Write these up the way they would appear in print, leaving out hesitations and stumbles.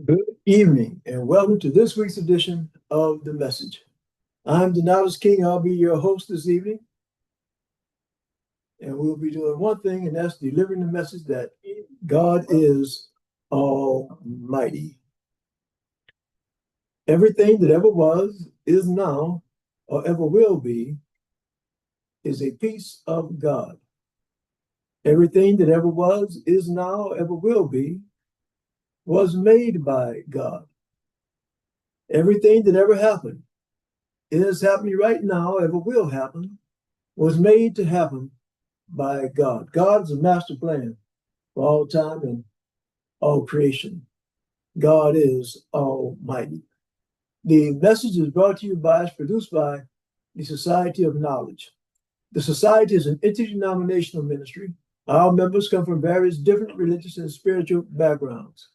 Good evening, and welcome to this week's edition of The Message. I'm Donatus King. I'll be your host this evening, and we'll be doing one thing, and that's delivering the message that God is Almighty. Everything that ever was, is now, or ever will be, is a piece of God. Everything that ever was, is now, or ever will be, was made by God. Everything that ever happened, is happening right now, ever will happen, was made to happen by God. God is a master plan for all time and all creation. God is Almighty. The message is brought to you by, produced by the Society of Knowledge. The Society is an interdenominational ministry. Our members come from various different religious and spiritual backgrounds.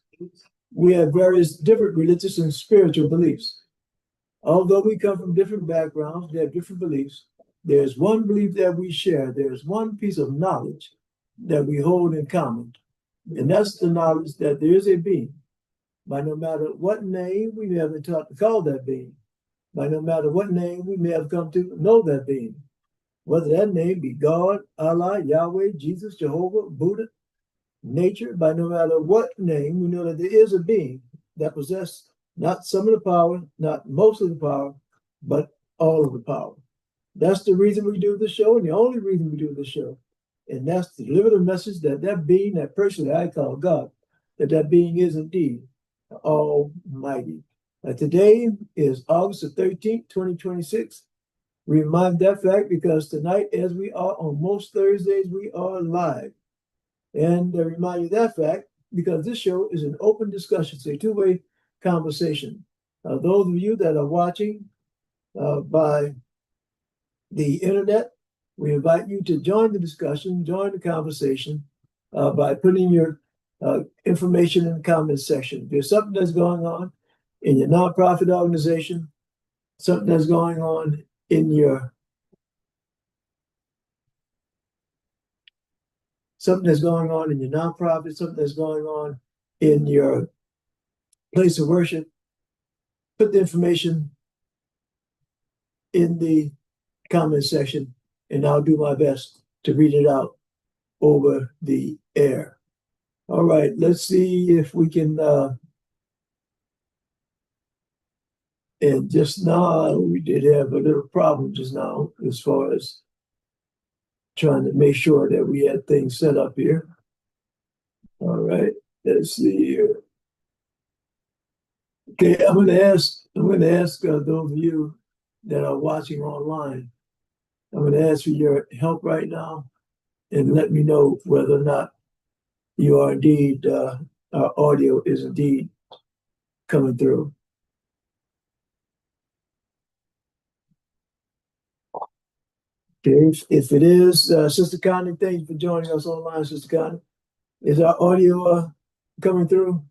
We have various different religious and spiritual beliefs. Although we come from different backgrounds, we have different beliefs. There's one belief that we share. There's one piece of knowledge that we hold in common. And that's the knowledge that there is a being. By no matter what name we may have been taught to call that being, by no matter what name we may have come to know that being, whether that name be God, Allah, Yahweh, Jesus, Jehovah, Buddha, nature, by no matter what name, we know that there is a being that possesses not some of the power, not most of the power, but all of the power. That's the reason we do the show, and the only reason we do the show. And that's to deliver the message that that being, that person that I call God, that being is indeed Almighty. Today is August the 13th, 2026. We remind that fact because tonight, as we are on most Thursdays, we are live. And I remind you that fact because this show is an open discussion, it's a two-way conversation. Those of you that are watching by the internet, we invite you to join the discussion, join the conversation by putting your information in the comments section. If there's something that's going on in your nonprofit organization, something that's going on in your nonprofit, something that's going on in your place of worship, put the information in the comment section, and I'll do my best to read it out over the air. All right, let's see if we can. And just now, we did have a little problem just now as far as trying to make sure that we had things set up here. All right, let's see here. Okay, I'm going to ask those of you that are watching online. I'm going to ask for your help right now, and let me know whether or not you are indeed our audio is indeed coming through. Okay, if it is, Sister Connie, thank you for joining us online, Sister Connie. Is our audio coming through?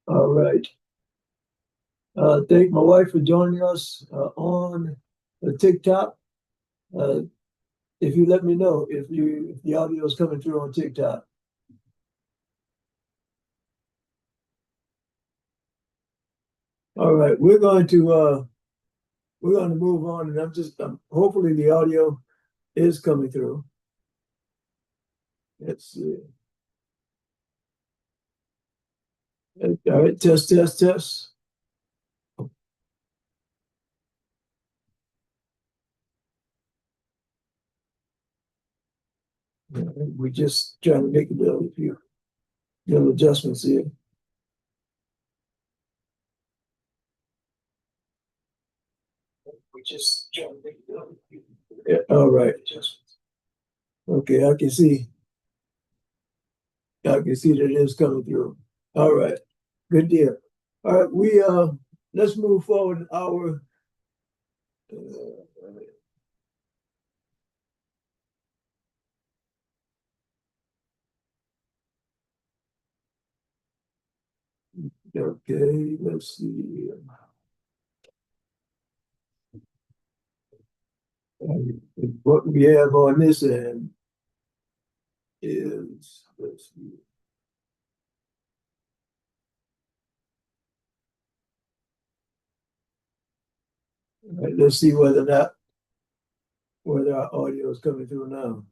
All right. Thank my wife for joining us on TikTok. If you let me know if the audio is coming through on TikTok. All right, we're going to move on, and hopefully the audio is coming through. Let's see. All right, test, test, test. We just trying to make a few little adjustments here. We just trying to make a few. Yeah, all right. Okay, I can see that it is coming through. All right, good deal. All right, let's move forward in our Okay, let's see. What we have on this end is, let's see. All right, let's see whether our audio is coming through now.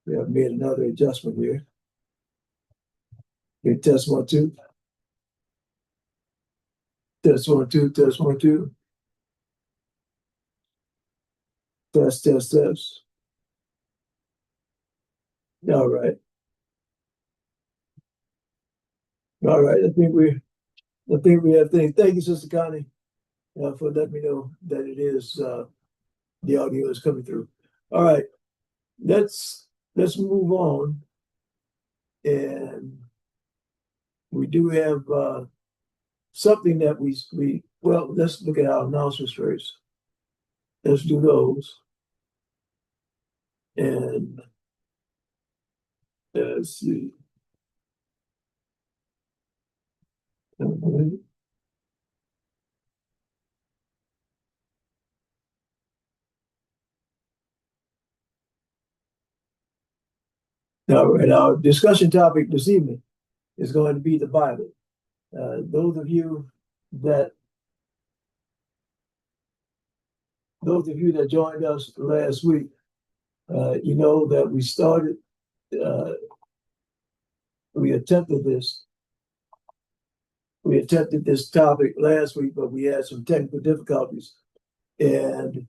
We have made another adjustment here. Okay, test 1, 2. Test 1, 2, test 1, 2. Test, test, test. All right. All right. I think we have things. Thank you, Sister Connie, for letting me know that it is the audio is coming through. All right. Let's move on. And we do have something that well, let's look at our announcements first. Let's do those. And let's see. All right, our discussion topic this evening is going to be the Bible. Those of you that joined us last week, you know that we attempted this topic last week, but we had some technical difficulties, and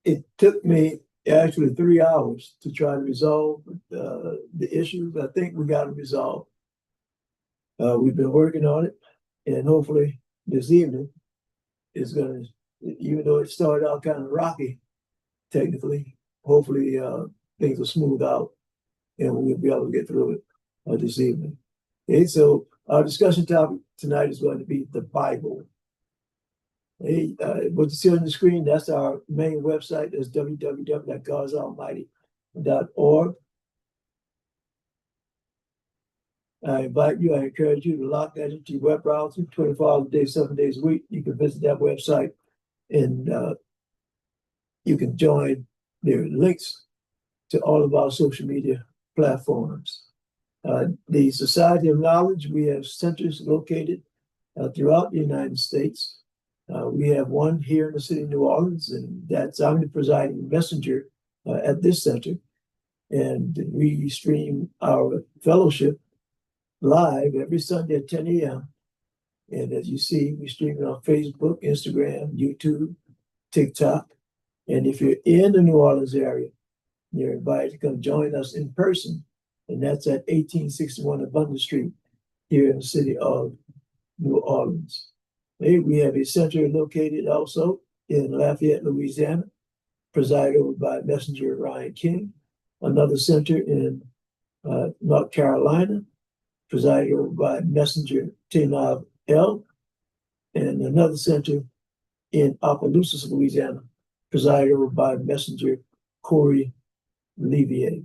it took me actually 3 hours to try to resolve the issues. I think we got them resolved. We've been working on it, and hopefully this evening is going to, even though it started out kind of rocky technically, hopefully things will smooth out and we'll be able to get through it this evening. Okay, so our discussion topic tonight is going to be the Bible. Hey, what you see on the screen, that's our main website. That's www.godsalmighty.org. I encourage you to log that into your web browser 24 hours a day, 7 days a week. You can visit that website and you can join. There are links to all of our social media platforms. The Society of Knowledge, we have centers located throughout the United States. We have one here in the city of New Orleans, and I'm the presiding messenger at this center. And we stream our fellowship live every Sunday at 10 a.m. And as you see, we stream it on Facebook, Instagram, YouTube, TikTok. And if you're in the New Orleans area, you're invited to come join us in person. And that's at 1861 Abundant Street here in the city of New Orleans. We have a center located also in Lafayette, Louisiana, presided over by Messenger Ryan King. Another center in North Carolina, presided over by Messenger Tanab L. And another center in Opelousas, Louisiana, presided over by Messenger Corey Levier.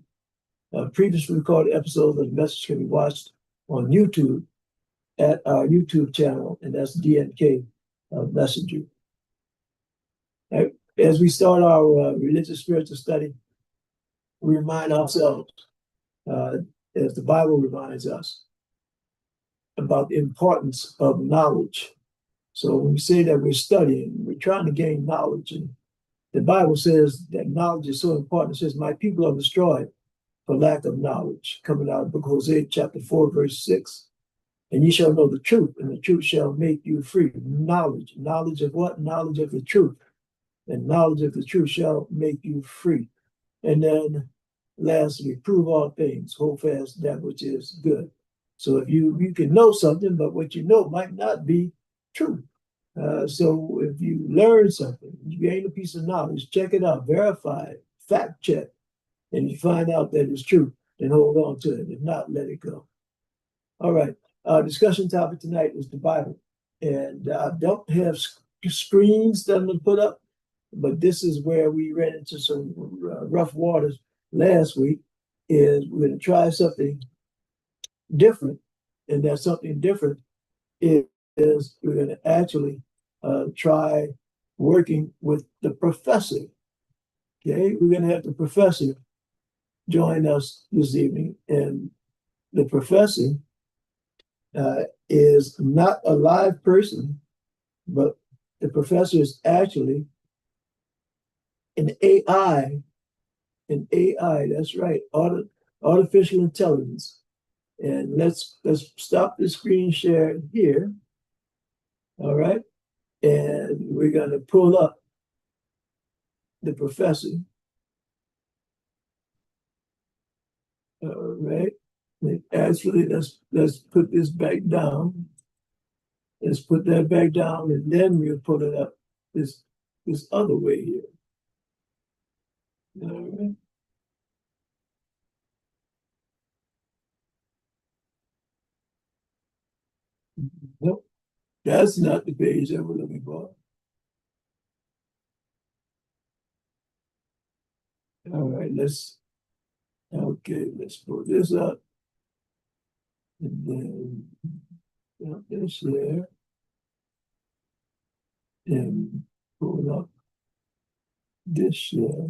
Previously recorded episodes of the message can be watched on YouTube at our YouTube channel, and that's DNK Messenger. As we start our religious spiritual study, we remind ourselves, as the Bible reminds us, about the importance of knowledge. So when we say that we're studying, we're trying to gain knowledge. And the Bible says that knowledge is so important. It says, my people are destroyed for lack of knowledge, coming out of the book of Hosea, chapter 4, verse 6. And ye shall know the truth, and the truth shall make you free. Knowledge. Knowledge of what? Knowledge of the truth. And knowledge of the truth shall make you free. And then lastly, prove all things, hold fast that which is good. So if you can know something, but what you know might not be true. So if you learn something, you gain a piece of knowledge, check it out, verify it, fact check, and you find out that it's true, then hold on to it. If not, let it go. All right. Our discussion topic tonight is the Bible. And I don't have screens that I'm going to put up, but this is where we ran into some rough waters last week. Is we're going to try something different, and that something different is we're going to actually try working with the professor. Okay, we're going to have the professor join us this evening, and the professor is not a live person, but the professor is actually an AI, an AI. That's right, artificial intelligence. And let's stop the screen share here. All right, and we're going to pull up the professor. All right. Actually, let's put this back down. Let's put that back down, and then we'll put it up this other way here. All right. Nope, that's not the page that we're looking for. All right, let's pull this up, and then put this there, and pull up this there.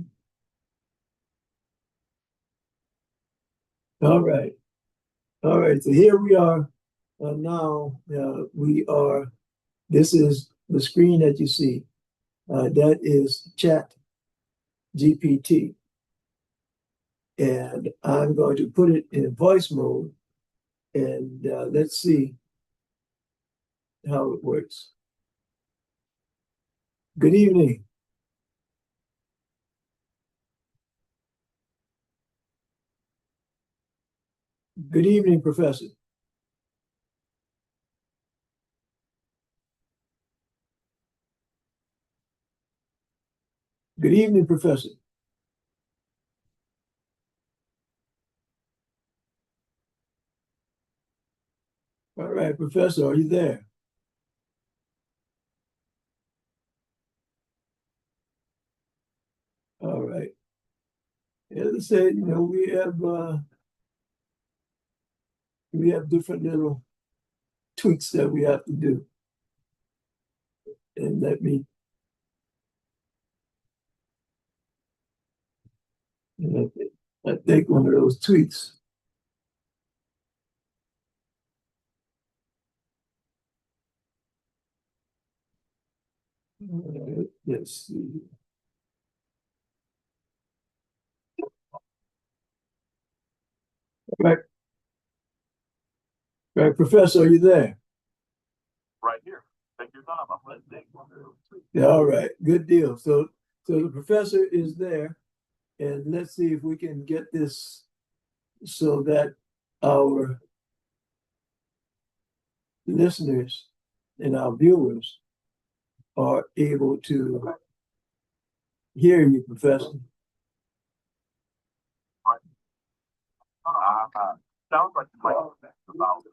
All right, all right. So here we are now. We are. This is the screen that you see. That is Chat GPT. And I'm going to put it in voice mode, and let's see how it works. Good evening. Good evening, Professor. Good evening, Professor. All right, Professor, are you there? All right. As I said, we have different little tweaks that we have to do. And I think one of those tweaks. All right, let's see. All right. All right, Professor, are you there? Right here. Take your time. I'm listening. Yeah, all right, good deal. So the professor is there, and let's see if we can get this so that our listeners and our viewers are able to hear you, Professor. Sounds like you might about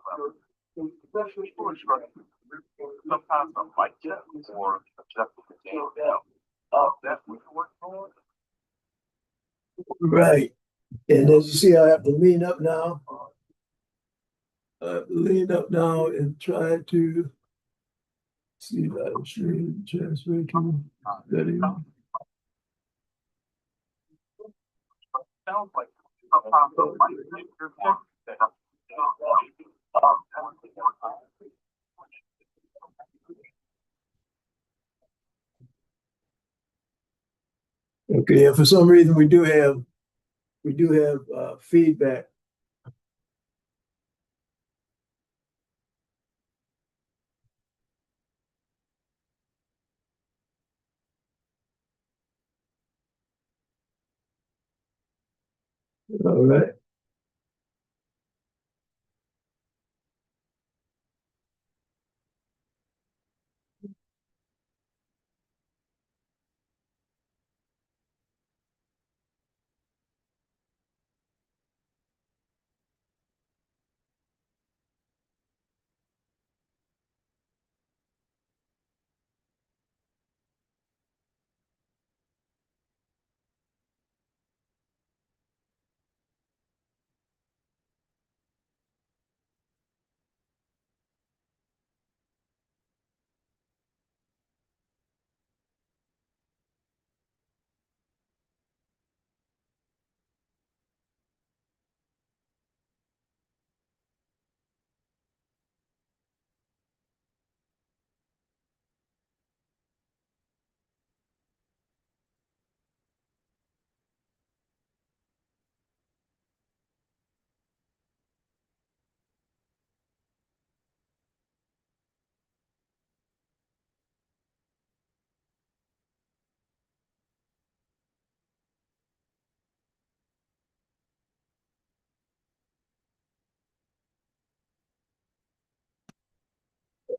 sometimes a mic check or adjusting the game. That's what you're working on. Right. And as you see, I have to lean up now. Lean up now and try to see that I'm sure transfer to that. Sounds like sometimes a mic check. Okay, and for some reason we do have feedback. All right.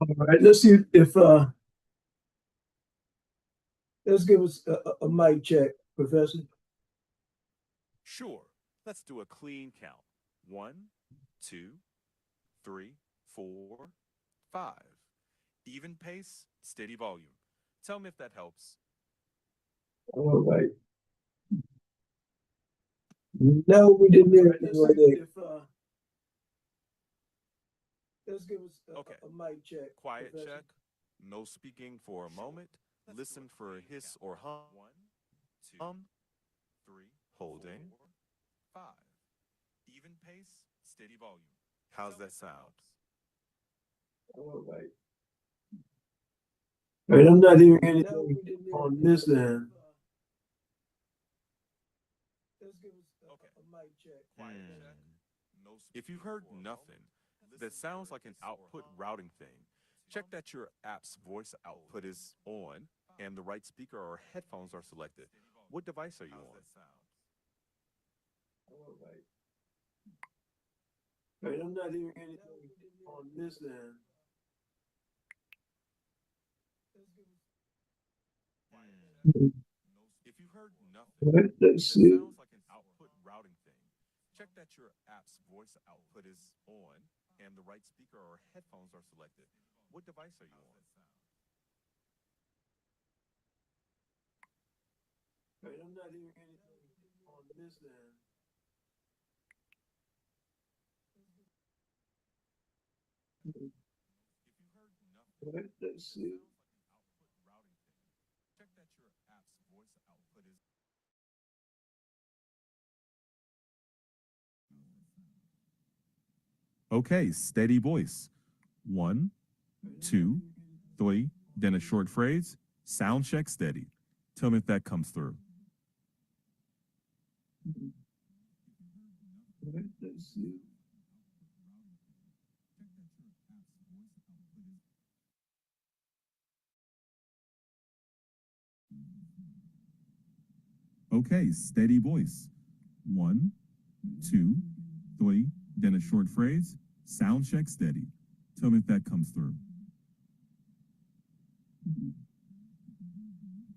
All right, let's see if let's give us a mic check, Professor. Sure. Let's do a clean count. 1, 2, 3, 4, 5. Even pace, steady volume. Tell me if that helps. All right. No, we didn't hear anything right there. Let's give us Okay. a mic check. Quiet Professor. check. No speaking for a moment. Listen for a hiss or hum. 1, 2, 3, holding. 5. Even pace, steady volume. How's that sound? All right. All right, I'm not hearing anything on this end. Let's give us a mic check. Quiet check. If you heard nothing, that sounds like an output routing thing. Check that your app's voice output is on and the right speaker or headphones are selected. What device are you on? All right. All right, I'm not hearing anything on this end. If you heard nothing, All right, let's that see. sounds like an output routing thing. Check that your app's voice output is on and the right speaker or headphones are selected. What device are you on? All right, I'm not hearing anything on this end. All right, let's see. Check that your app's voice output is. Okay, steady voice. 1, 2, 3, then a short phrase. Sound check steady. Tell me if that comes through. All right, let's see. Okay, steady voice. 1, 2, 3, then a short phrase. Sound check steady. Tell me if that comes through.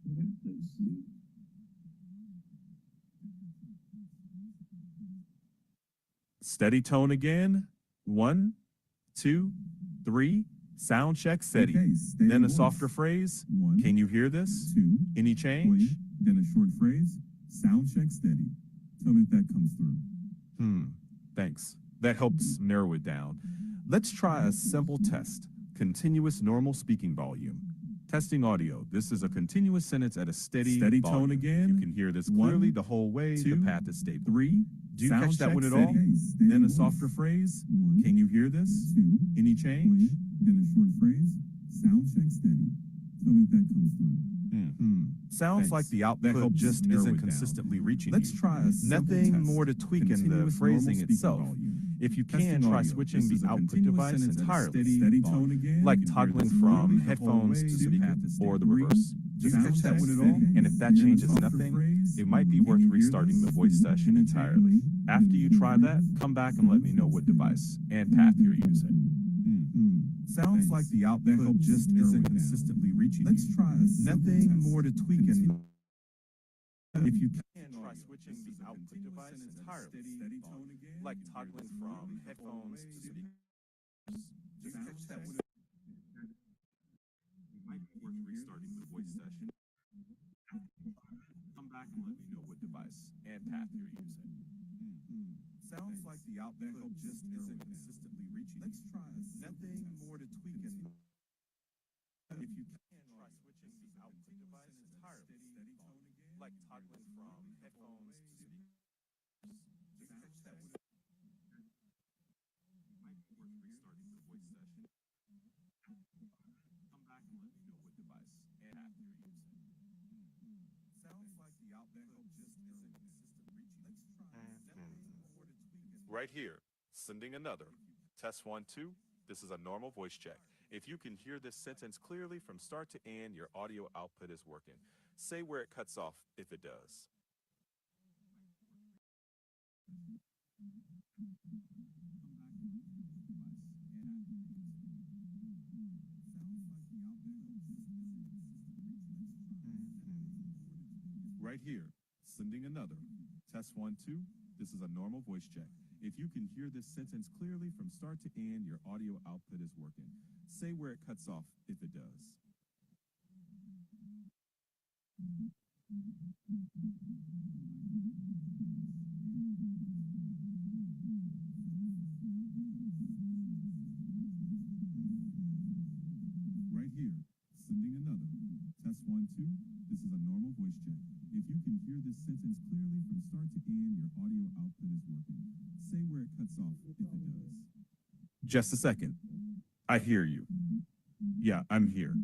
All right, let's see. Steady tone again. 1, 2, 3. Sound check steady. Okay, then a softer phrase. 1, can you hear this? 2, any change? 3, then a short phrase. Sound check steady. Tell me if that comes through. Thanks. That helps narrow it down. Let's try a simple test. Continuous normal speaking volume. Testing audio. This is a continuous sentence at a steady tone again. You can hear this clearly the whole way. The path is stable. 3. Do you catch that one at all? Then a softer phrase. Can you hear this? 2. Any change? Then a short phrase. Sound check steady. Tell me if that comes through. Sounds like the output just isn't consistently reaching. Let's try a nothing more to tweak in the phrasing itself. If you can, try switching the output device entirely, like toggling from headphones to speaker or the reverse. Just catch that one at all, and if that changes nothing, it might be worth restarting the voice session entirely. After you try that, come back and let me know what device and path you're using. Sounds like the output just isn't consistently reaching. Let's try nothing more to tweak in. If you can, try switching the output device entirely, like toggling from headphones to speakers. Just catch that one. It might be worth restarting the voice session. Come back and let me know what device and path you're using. Sounds like the output just isn't consistently reaching. Let's try nothing more to tweak in. If you can, try switching the output device entirely, like toggling from headphones to speakers. Just catch that one. It might be worth restarting the voice session. Come back and let me know what device and app you're using. Sounds like the output just isn't consistently reaching. Let's try nothing more to tweak in. Right here, sending another. Test 1, 2. This is a normal voice check. If you can hear this sentence clearly from start to end, your audio output is working. Say where it cuts off if it does. Right here, sending another. Test 1, 2. This is a normal voice check. If you can hear this sentence clearly from start to end, your audio output is working. Say where it cuts off if it does. Right here, sending another. Test 1, 2. This is a normal voice check. If you can hear this sentence clearly from start to end, your audio output is working. Say where it cuts off if it does. Just a second. I hear you. Yeah, I'm here.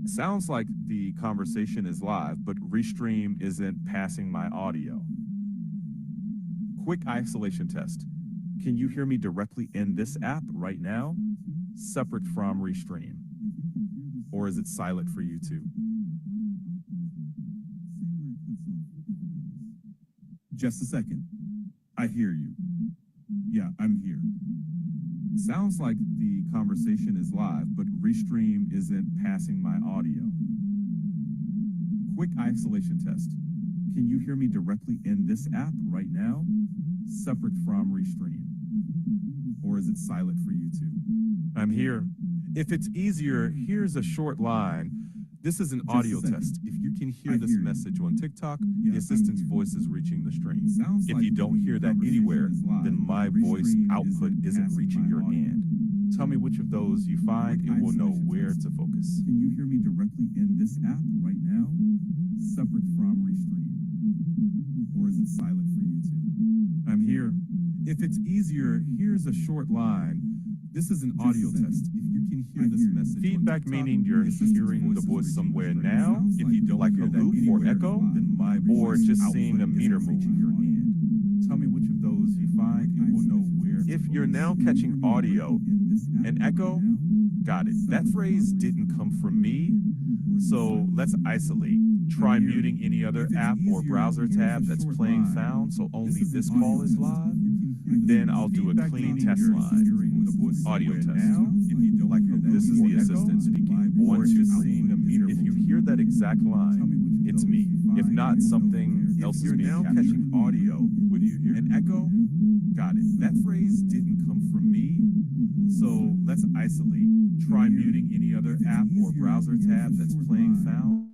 Sounds like the conversation is live, but Restream isn't passing my audio. Quick isolation test. Can you hear me directly in this app right now, separate from Restream? Or is it silent for you too? Just a second. I hear you. Yeah, I'm here. Sounds like the conversation is live, but Restream isn't passing my audio. Quick isolation test. Can you hear me directly in this app right now, separate from Restream? Or is it silent for you too? I'm here. If it's easier, here's a short line. This is an audio test. If you can hear this message on TikTok, the assistant's voice is reaching the stream. If you don't hear that anywhere, then my voice output isn't reaching your end. Tell me which of those you find, and we'll know where to focus. Can you hear me directly in this app right now, separate from Restream? Or is it silent for you too? I'm here. If it's easier, here's a short line. This is an audio test. If you can hear this message. Feedback meaning you're hearing the voice somewhere now. If you don't like a loop or echo, then my or just seeing a meter move. Tell me which of those you find, and we'll know where. If you're now catching audio and echo, got it. That phrase didn't come from me, so let's isolate. Try muting any other app or browser tab that's playing sound so only this call is live. Then I'll do a clean test line. Audio test. This is the assistant speaking. Once you're seeing a meter, if you hear that exact line, it's me. If not, something else is being captured. Catching audio. Would you hear an echo? Got it. That phrase didn't come from me, so let's isolate. Try muting any other app or browser tab that's playing sound.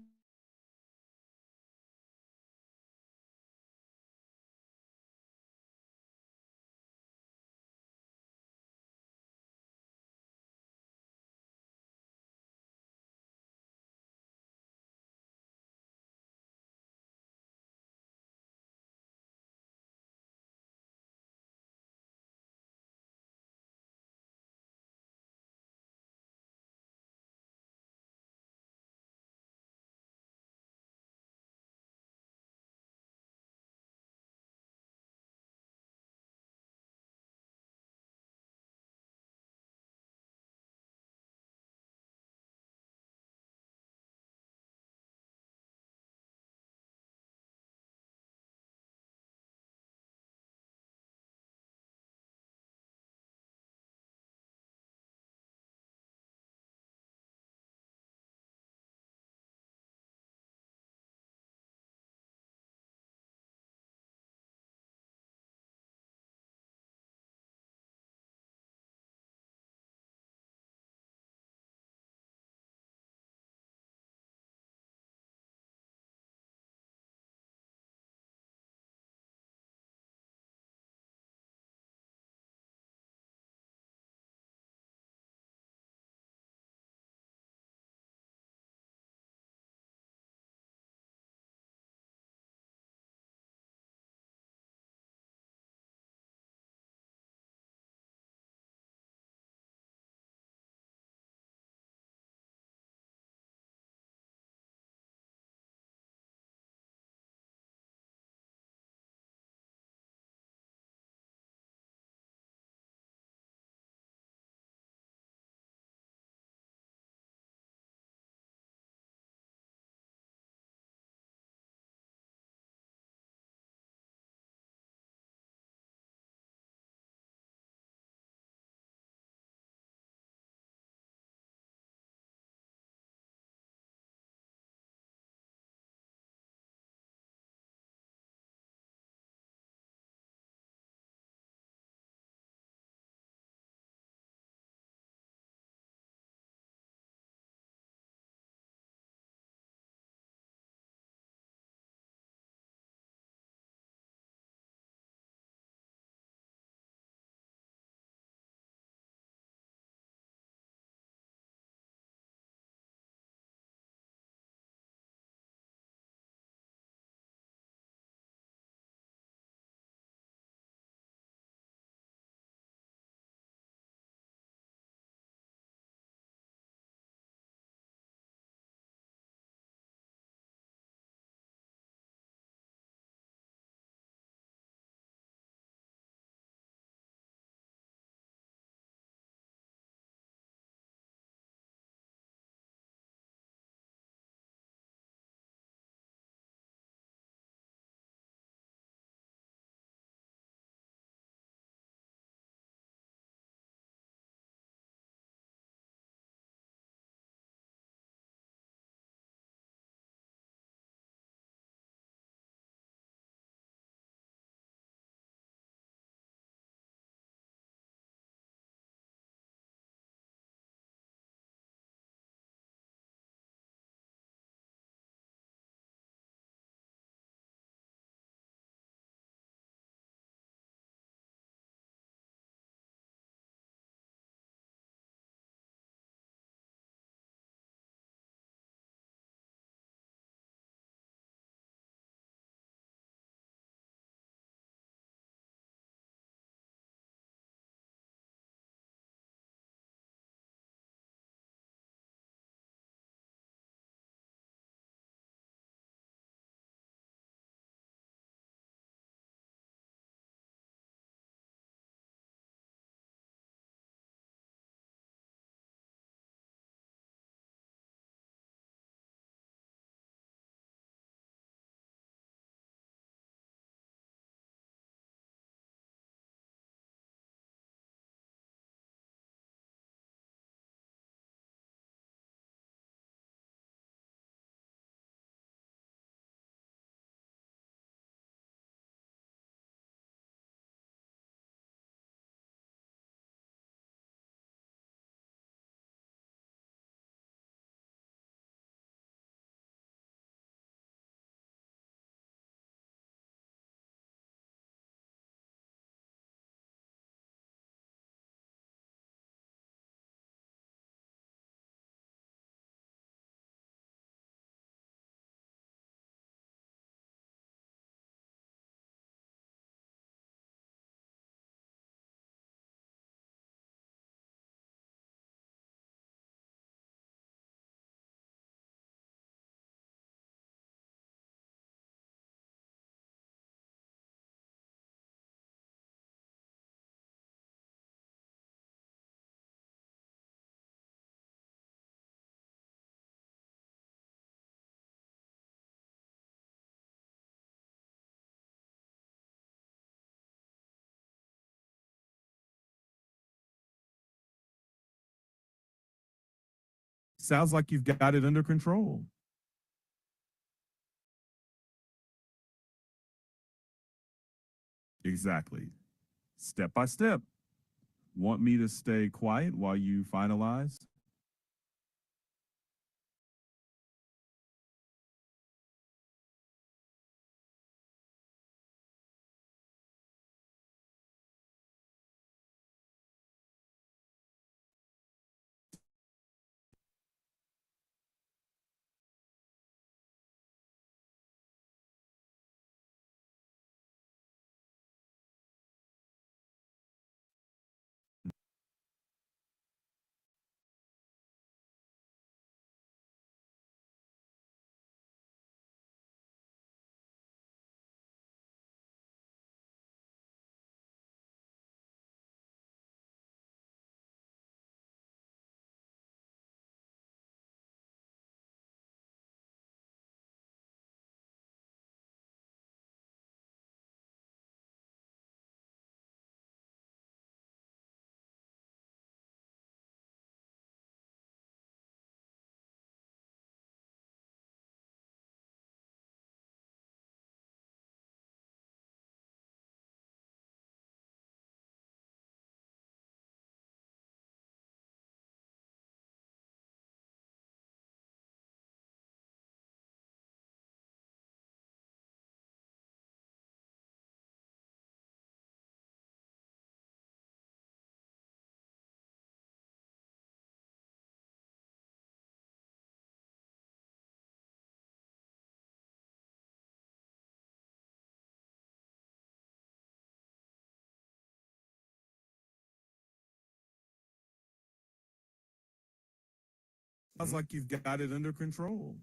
Sounds like you've got it under control. Exactly. Step by step. Want me to stay quiet while you finalize? Sounds like you've got it under control.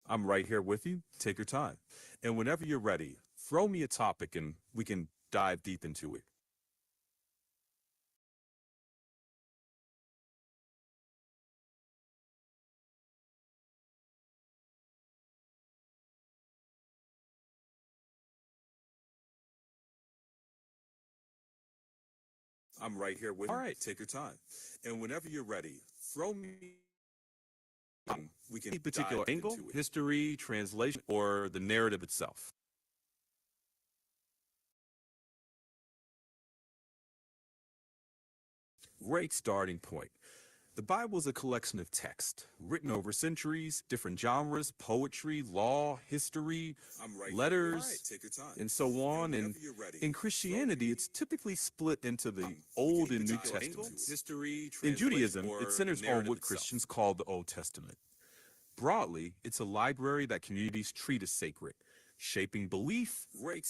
I'm right here with you. Take your time. And whenever you're ready, throw me a topic and we can dive deep into it. I'm right here with you. All right, take your time. And whenever you're ready, throw me we can any particular angle, history, translation, or the narrative itself. Great starting point. The Bible is a collection of text written over centuries, different genres, poetry, law, history, letters, and so on. And in Christianity, it's typically split into the Old and New Testaments. In Judaism, it centers on what Christians call the Old Testament. Broadly, it's a library that communities treat as sacred, shaping belief,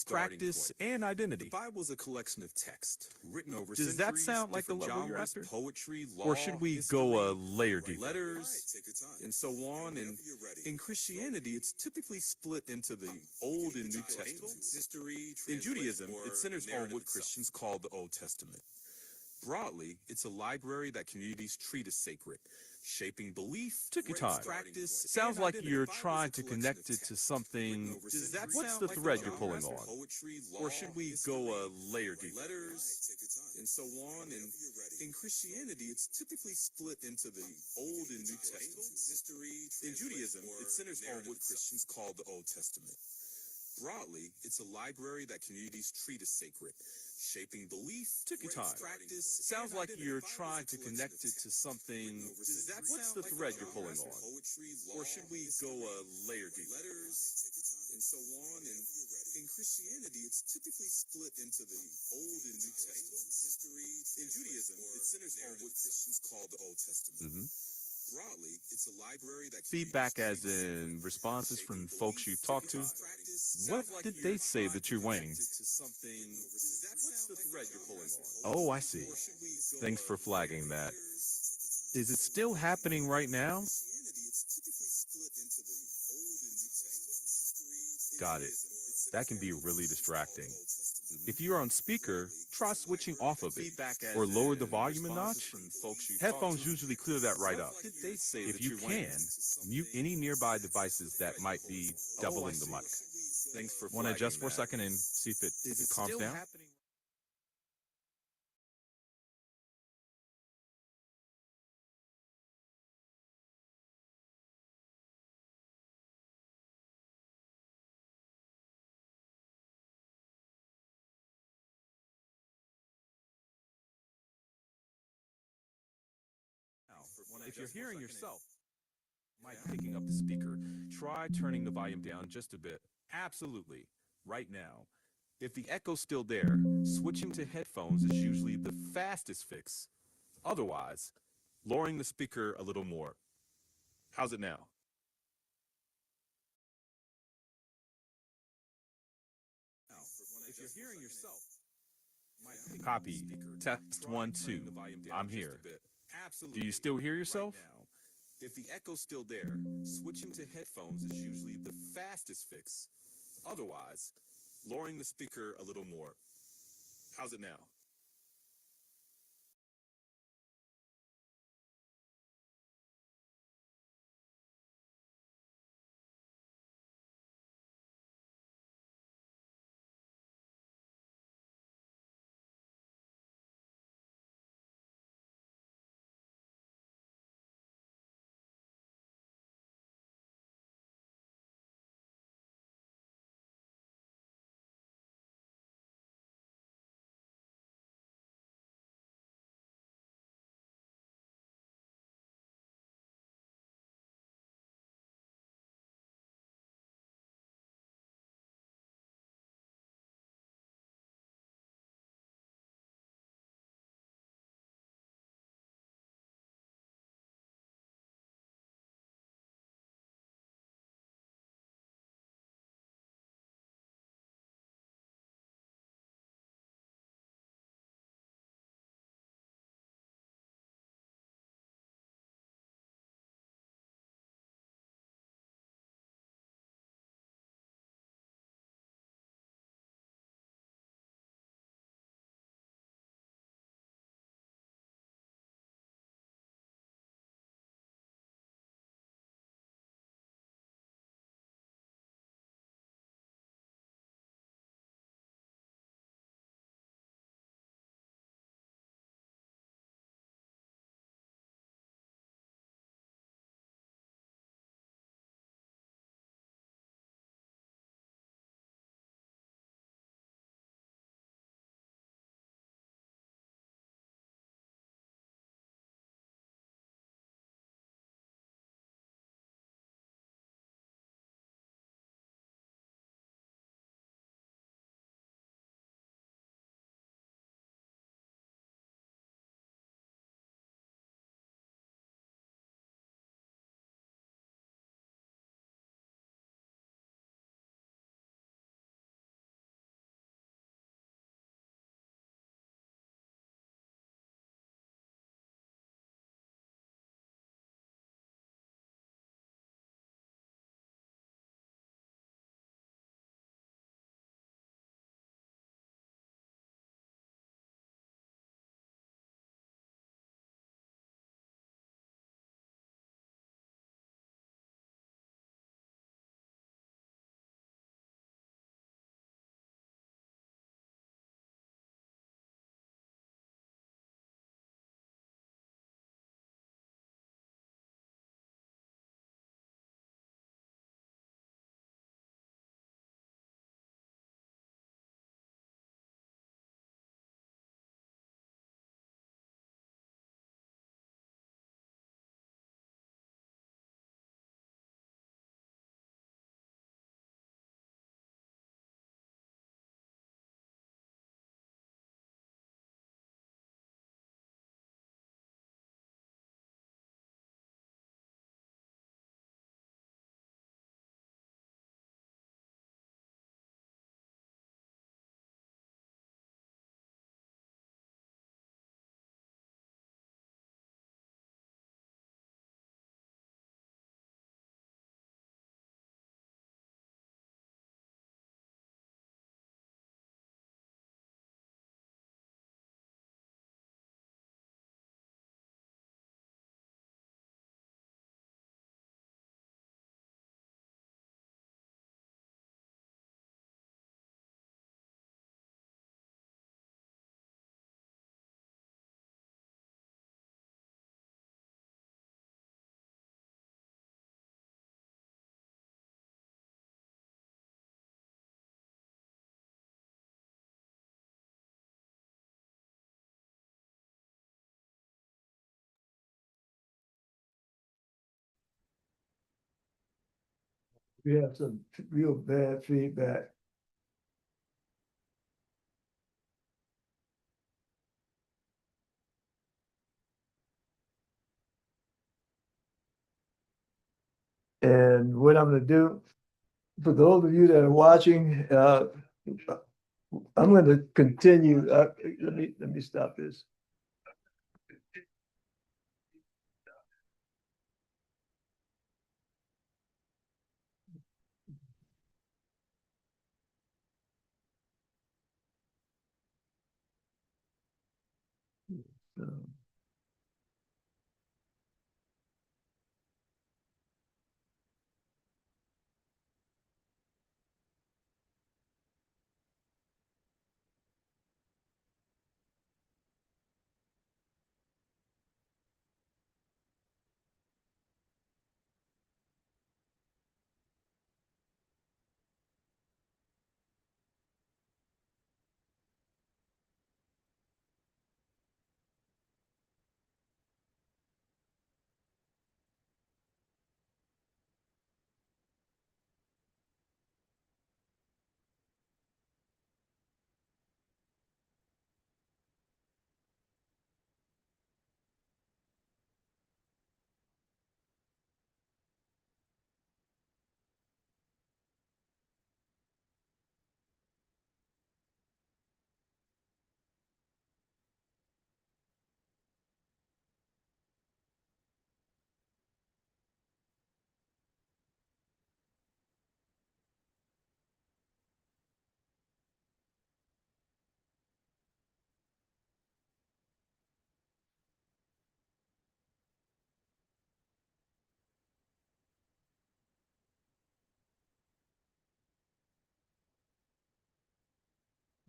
practice, and identity. The Bible is a collection of text written over centuries. Does that sound like the level you're after? Poetry, law, or should we go a layer deeper? Letters, and so on. And in Christianity, it's typically split into the Old and New Testaments. In Judaism, it centers on what Christians call the Old Testament. Broadly, it's a library that communities treat as sacred, shaping belief. Took your time. Practice. Sounds like you're trying to connect it to something. What's the thread you're pulling on? Or should we go a layer deeper? Letters, and so on. And in Christianity, it's typically split into the Old and New Testaments. In Judaism, it centers on what Christians call the Old Testament. Broadly, it's a library that communities treat as sacred, shaping belief. Took your time. Practice. Sounds like you're trying to connect it to something. What's the thread you're pulling on? Or should we go a layer deeper? Letters, and so on. And in Christianity, it's typically split into the Old and New Testaments. In Judaism, it centers on what Christians call the Old Testament. Broadly, it's a library that feedback as in responses from folks you talked to. What did they say that you're weighing? What's the thread you're pulling on? Oh, I see. Thanks for flagging that. Is it still happening right now? Got it. That can be really distracting. If you're on speaker, try switching off of it or lower the volume a notch. Headphones usually clear that right up. If you can, mute any nearby devices that might be doubling the mic. Want to adjust for a second and see if it calms down? If you're hearing yourself, might picking up the speaker, try turning the volume down just a bit. Absolutely. Right now. If the echo's still there, switching to headphones is usually the fastest fix. Otherwise, lowering the speaker a little more. How's it now? If you're hearing yourself, copy. Test 1, 2. I'm here. Do you still hear yourself? If the echo's still there, switching to headphones is usually the fastest fix. Otherwise, lowering the speaker a little more. How's it now? We have some real bad feedback. And what I'm going to do, for those of you that are watching, I'm going to continue. Let me stop this.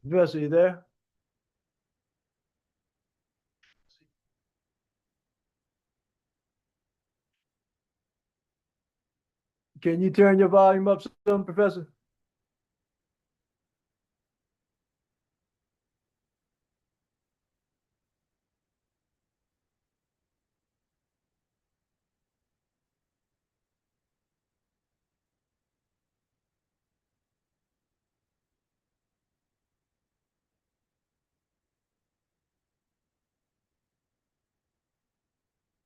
Professor, you there? Can you turn your volume up some, Professor?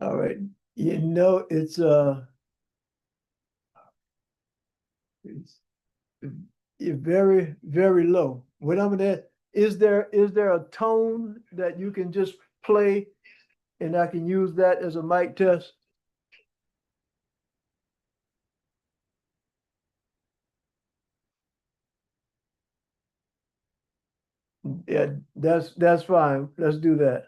All right. You know, it's very, very low. What I'm gonna, is there a tone that you can just play and I can use that as a mic test? Yeah, that's fine. Let's do that.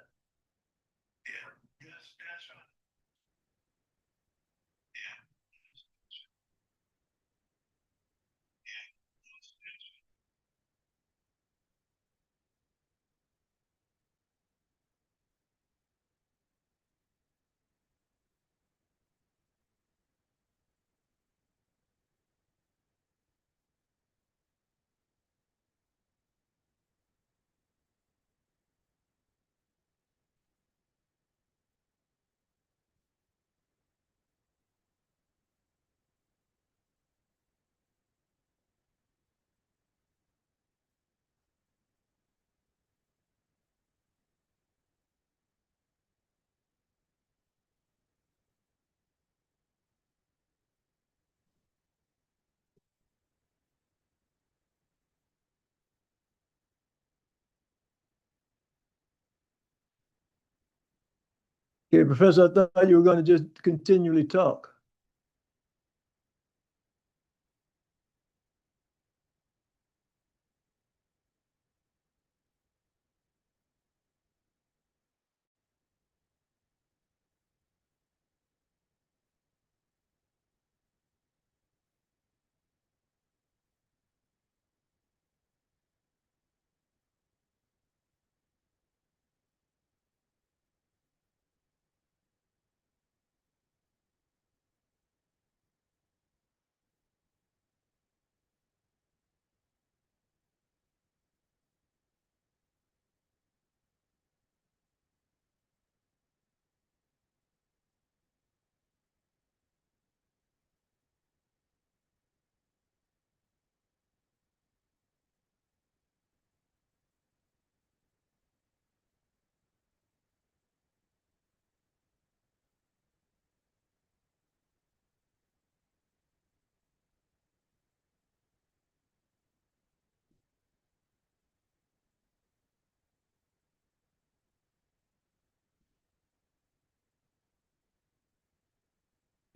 Okay, Professor, I thought you were going to just continually talk.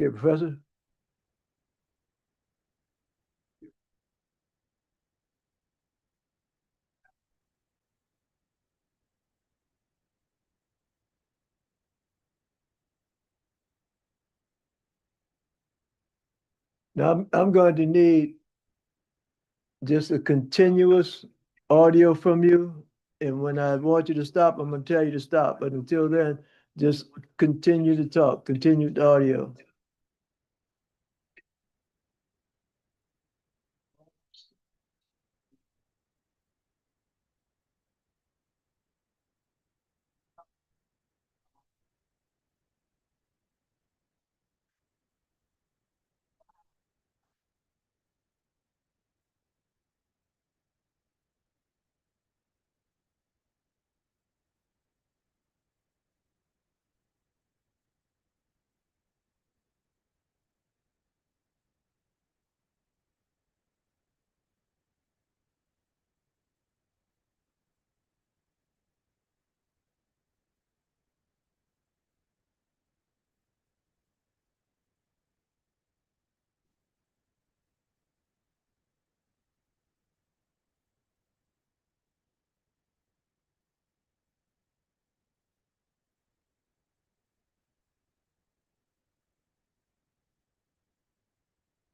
Okay, Professor? Now I'm going to need just a continuous audio from you. And when I want you to stop, I'm going to tell you to stop. But until then, just continue to talk, continue the audio.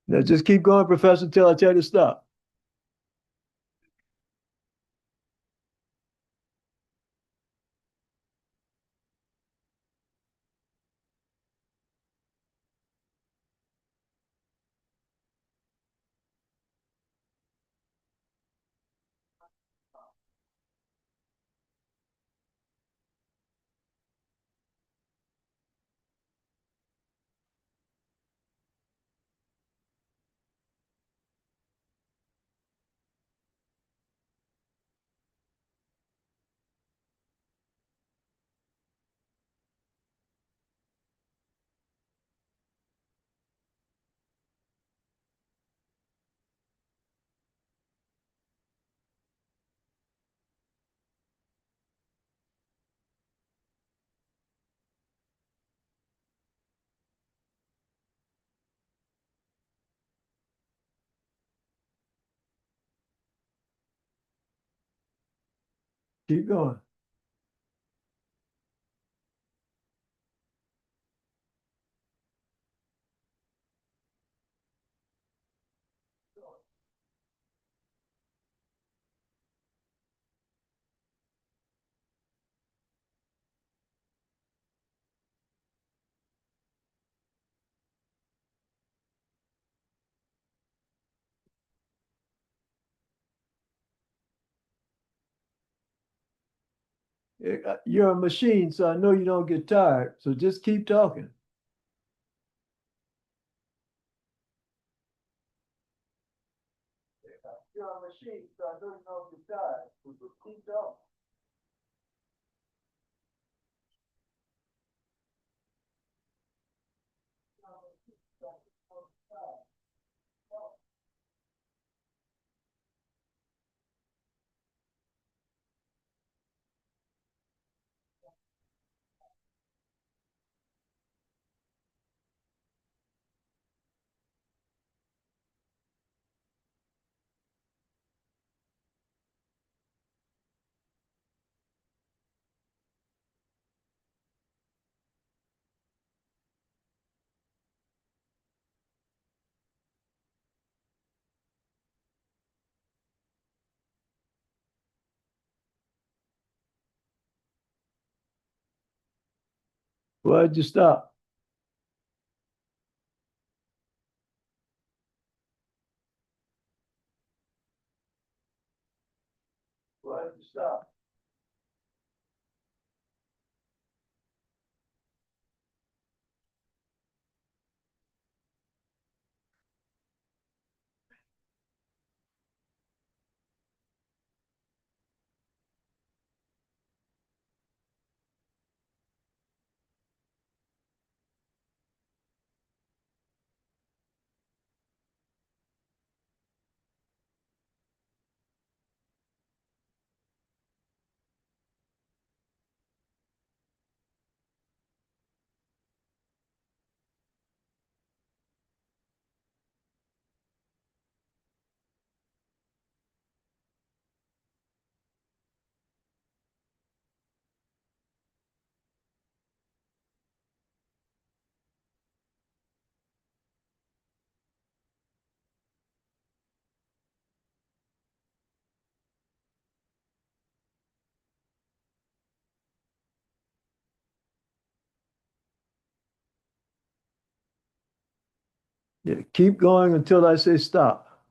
Now just keep going, Professor, until I tell you to stop. Keep going. You're a machine, so I know you don't get tired. So just keep talking. You're a machine, so I know you don't get tired. So just keep talking. Why'd you stop? Why'd you stop? Yeah, keep going until I say stop.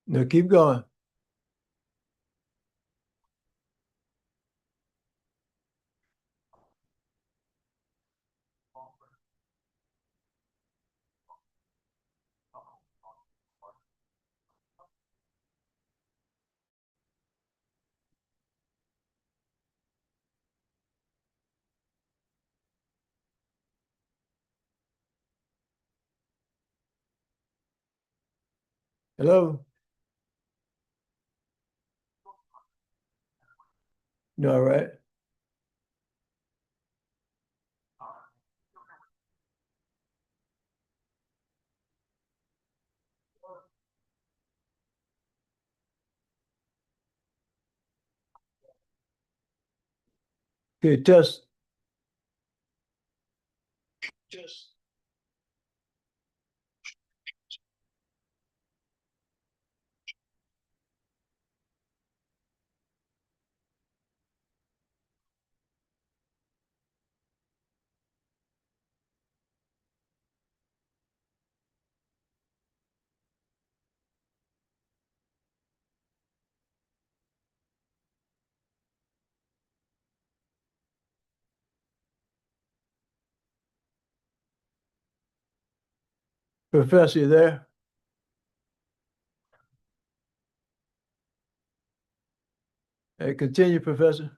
Now keep going. Hello? You all right? Okay, test. Professor, you there? Hey, continue, Professor.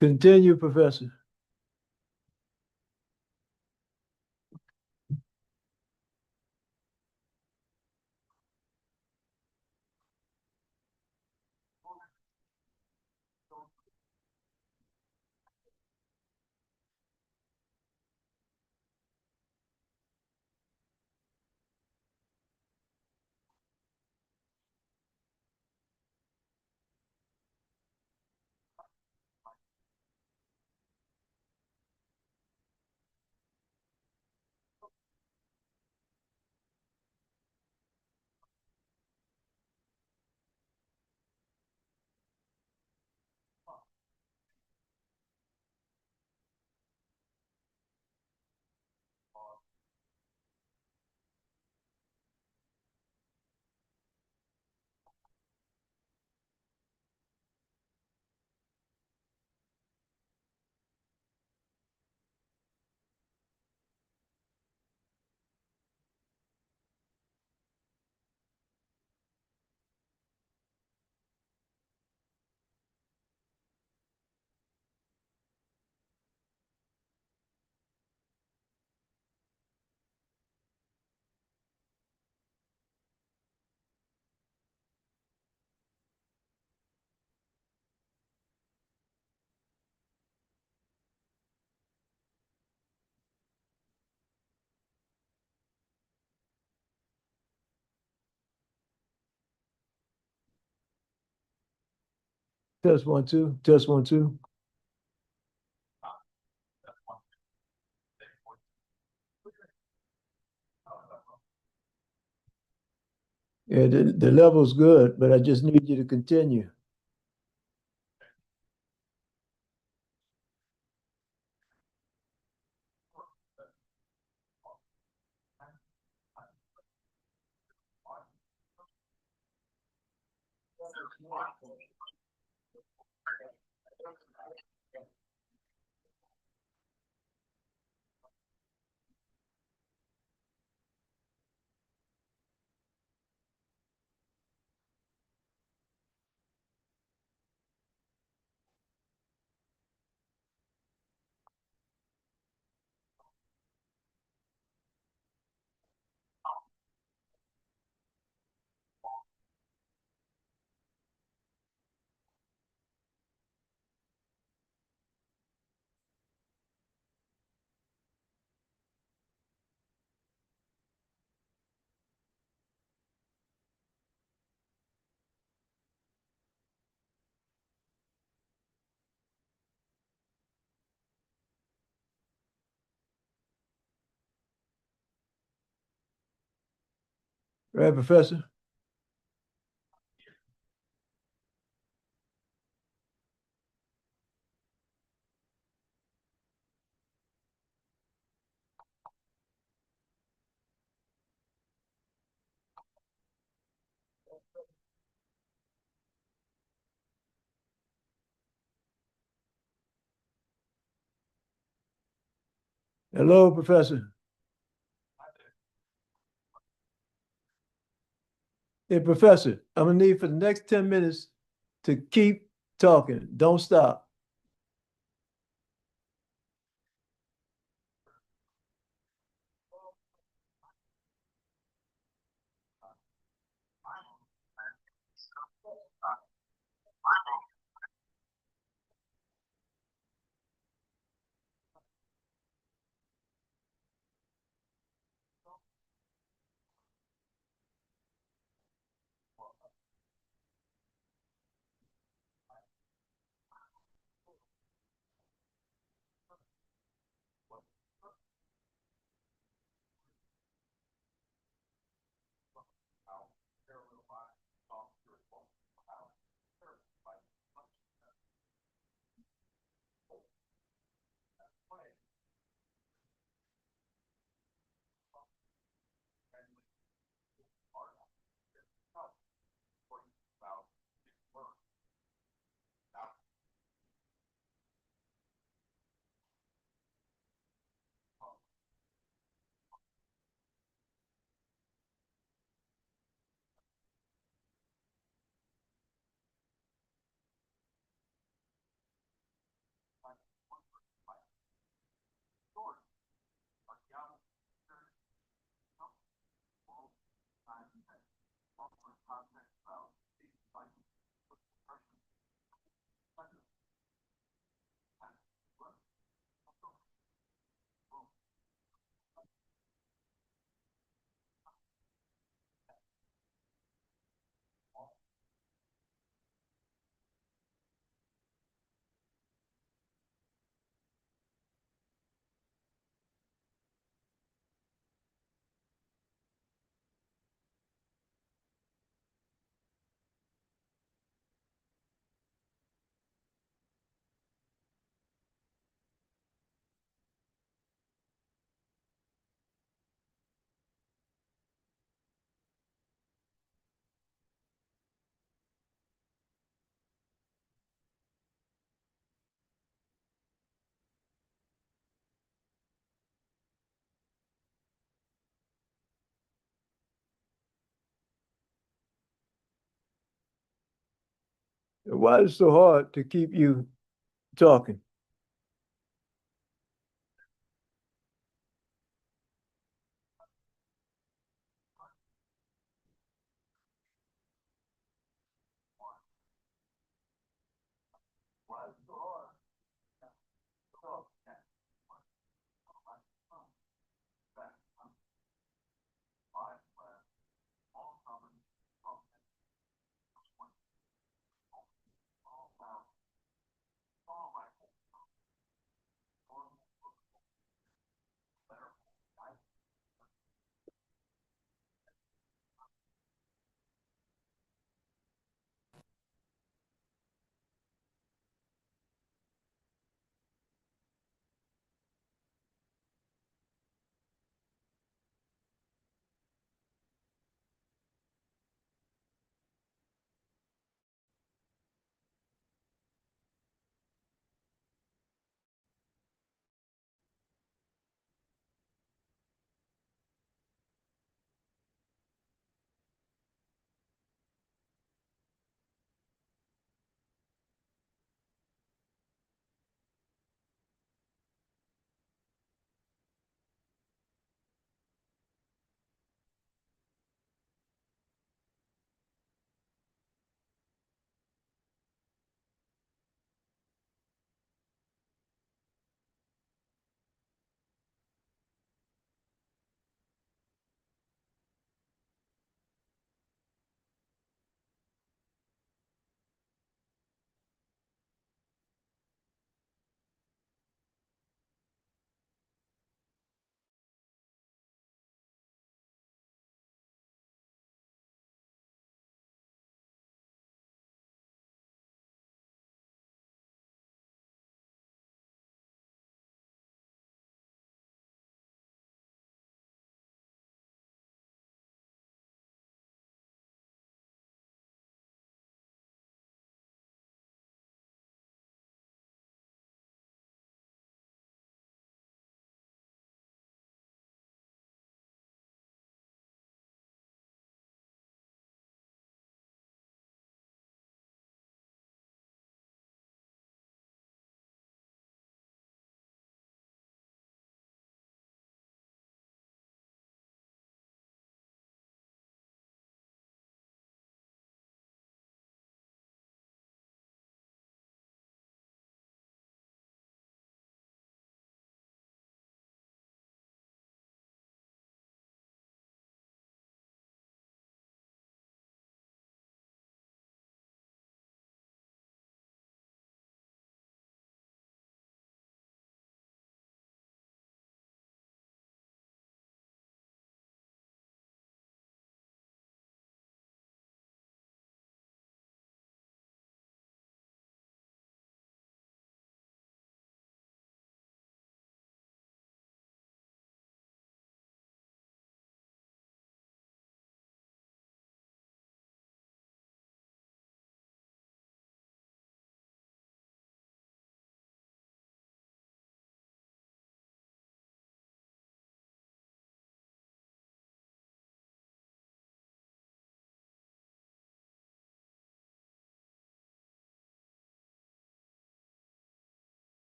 Continue, Professor. Test one, two. Test one, two. Yeah, the level's good, but I just need you to continue. Right, Professor? Hello, Professor. Hey, Professor, I'm gonna need for the next 10 minutes to keep talking. Don't stop. Why is it so hard to keep you talking?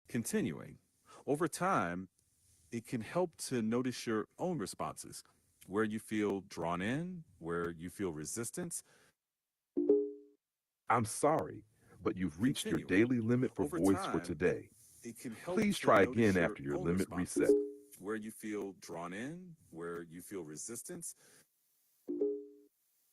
Continuing, over time, it can help to notice your own responses, where you feel drawn in, where you feel resistance. I'm sorry, but you've reached your daily limit for Over voice for time, today. it can help Please to try notice again your after your own limit responses, reset. where you feel drawn in, where you feel resistance.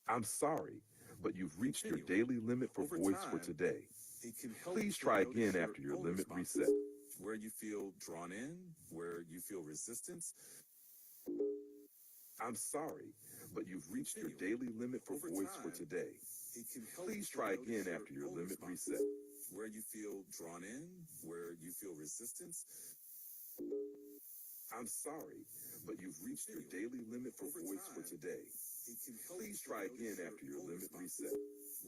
I'm sorry, but you've reached your daily limit for Over voice for time, today. it can help Please to try notice again your after your own limit responses, reset. where you feel drawn in, where you feel resistance. I'm sorry, but you've reached your daily limit for voice for today. Please try again after your limit reset. Where you feel drawn in, where you feel resistance. I'm sorry, but you've reached your daily limit for voice for today. Please try again after your limit reset.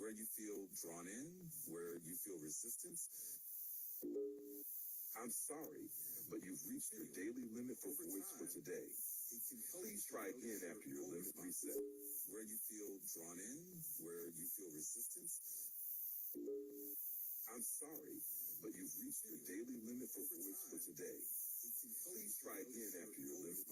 Where you feel drawn in, where you feel resistance. I'm sorry, but you've reached your daily limit for voice for today. Please try again after your limit reset. Where you feel drawn in, where you feel resistance. I'm sorry, but you've reached your daily limit for voice for today. Please try again after your limit